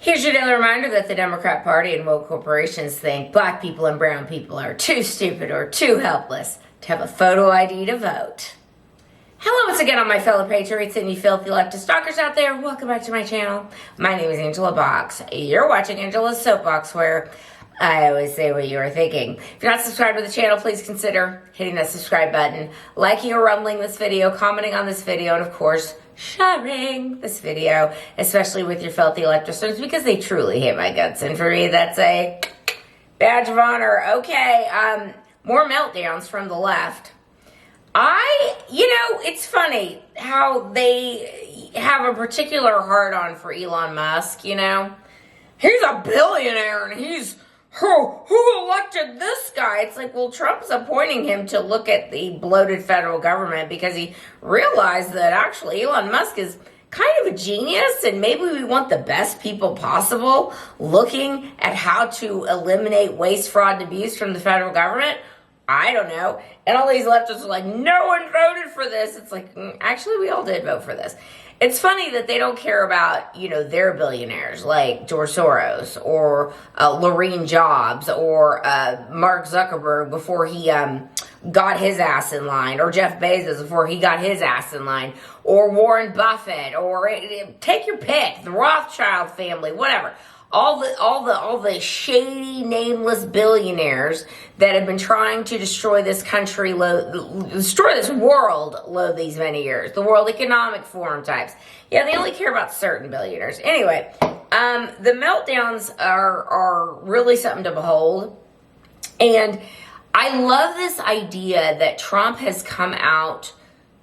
Here's your daily reminder that the Democrat Party and woke corporations think black people and brown people are too stupid or too helpless to have a photo ID to vote. Hello once again, all my fellow patriots and you filthy leftist stalkers out there. Welcome back to my channel. My name is Angela Box. You're watching Angela's Soapbox, where I always say what you are thinking. If you're not subscribed to the channel, please consider hitting that subscribe button, liking or rumbling this video, commenting on this video, and of course, sharing this video, especially with your filthy leftist friends, because they truly hate my guts. And for me, that's a badge of honor. Okay, more meltdowns from the left. It's funny how they have a particular hard-on for Elon Musk, He's a billionaire and he's, who elected this guy? It's like, well, Trump's appointing him to look at the bloated federal government because he realized that actually Elon Musk is kind of a genius and maybe we want the best people possible looking at how to eliminate waste, fraud, and abuse from the federal government. I don't know. And all these leftists are like, no one voted for this. It's like, actually, we all did vote for this. It's funny that they don't care about, their billionaires like George Soros or Laurene Jobs or Mark Zuckerberg before he got his ass in line, or Jeff Bezos before he got his ass in line, or Warren Buffett, or take your pick, the Rothschild family, whatever. All the shady, nameless billionaires that have been trying to destroy this country, destroy this world, these many years. The World Economic Forum types. Yeah, they only care about certain billionaires. Anyway, the meltdowns are really something to behold. And I love this idea that Trump has come out.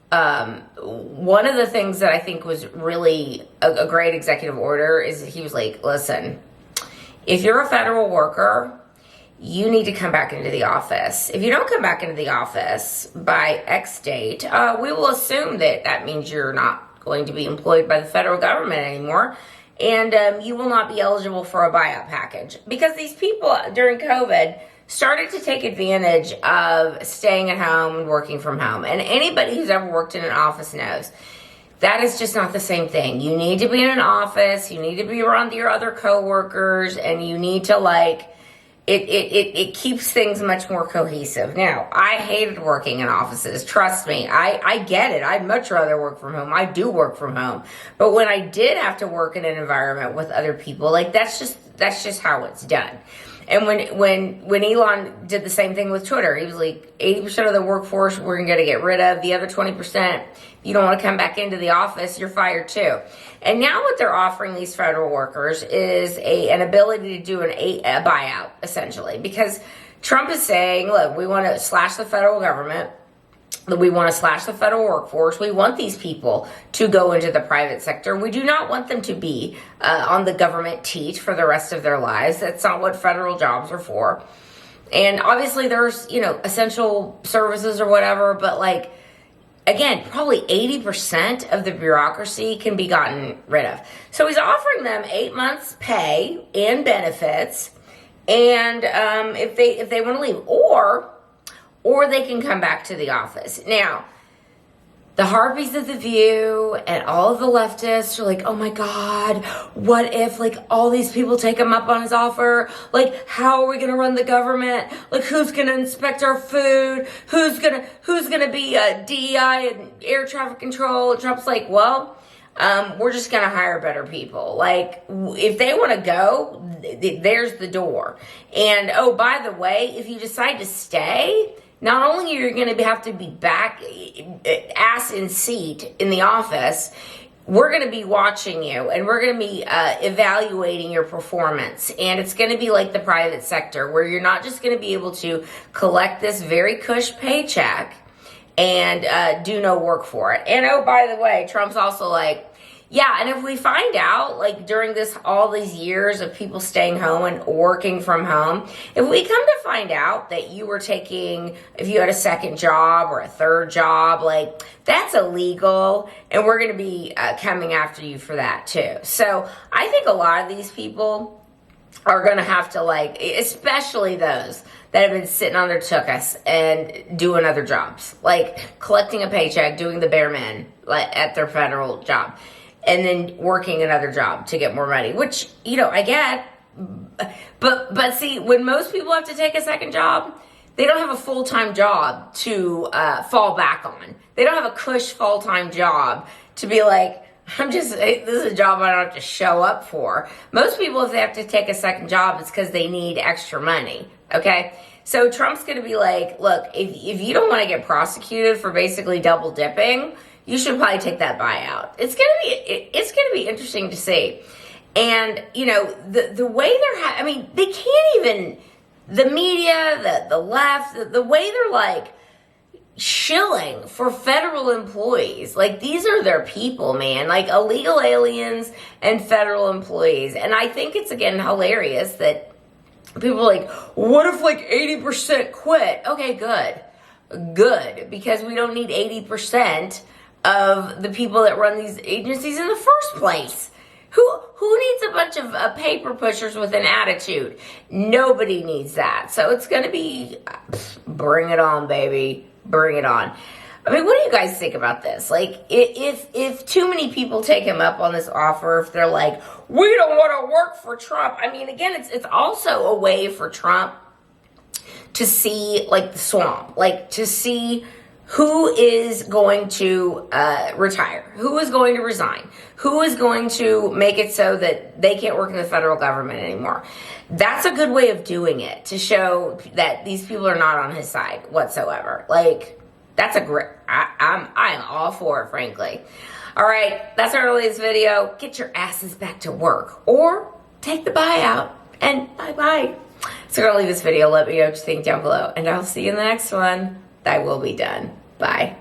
One of the things that I think was really a great executive order is he was like, listen, if you're a federal worker, you need to come back into the office. If you don't come back into the office by X date, we will assume that means you're not going to be employed by the federal government anymore, and you will not be eligible for a buyout package. Because these people during COVID started to take advantage of staying at home and working from home. And anybody who's ever worked in an office knows that is just not the same thing. You need to be in an office, you need to be around your other coworkers, and you need to it keeps things much more cohesive. Now, I hated working in offices. Trust me, I get it. I'd much rather work from home. I do work from home. But when I did have to work in an environment with other people, that's just how it's done. And when Elon did the same thing with Twitter, he was like, 80% of the workforce we're going to get rid of. The other 20%, you don't want to come back into the office, you're fired too. And now what they're offering these federal workers is an ability to do a buyout, essentially. Because Trump is saying, look, we want to slash the federal government. We want to slash the federal workforce. We want these people to go into the private sector. We do not want them to be on the government teat for the rest of their lives. That's not what federal jobs are for. And obviously there's, essential services or whatever, but again, probably 80% of the bureaucracy can be gotten rid of. So he's offering them 8 months pay and benefits. And if they want to leave, or they can come back to the office. Now, the harpies of The View and all of the leftists are like, oh my God, what if all these people take him up on his offer? How are we gonna run the government? Who's gonna inspect our food? Who's gonna be DEI and air traffic control? And Trump's like, well, we're just gonna hire better people. If they wanna go, there's the door. And oh, by the way, if you decide to stay, not only are you going to have to be back, ass in seat in the office, we're going to be watching you and we're going to be evaluating your performance. And it's going to be like the private sector, where you're not just going to be able to collect this very cush paycheck and do no work for it. And oh, by the way, Trump's also like, yeah, and if we find out, during all these years of people staying home and working from home, if we come to find out that you were if you had a second job or a third job, that's illegal, and we're going to be coming after you for that too. So I think a lot of these people are going to have to, especially those that have been sitting on their tuchus and doing other jobs, collecting a paycheck, doing the bare min at their federal job. and then working another job to get more money, which, you know, I get. But see, when most people have to take a second job, they don't have a full-time job to fall back on. They don't have a cush full-time job to be like, this is a job I don't have to show up for. Most people, if they have to take a second job, it's because they need extra money, okay? So Trump's going to be like, look, if you don't want to get prosecuted for basically double dipping, you should probably take that buyout. It's going to be interesting to see. And, you know, the way I mean, they can't even, the media, the left, the way they're like shilling for federal employees. Like, these are their people, man. Like, illegal aliens and federal employees. And I think it's, again, hilarious that people are like, what if like 80% quit? Okay, good. Because we don't need 80% of the people that run these agencies in the first place. Who needs a bunch of paper pushers with an attitude? Nobody needs that. So it's going to be, bring it on, baby. Bring it on. I mean, what do you guys think about this? Like, if too many people take him up on this offer, if they're like, we don't want to work for Trump. I mean, again, it's also a way for Trump to see, like, the swamp. Like, to see who is going to retire, who is going to resign, who is going to make it so that they can't work in the federal government anymore. That's a good way of doing it, to show that these people are not on his side whatsoever. Like, that's a great, I'm all for it, frankly. All right, that's our latest video. Get your asses back to work, or take the buyout, and bye-bye. So I'm gonna leave this video. Let me know what you think down below, and I'll see you in the next one. I will be done. Bye.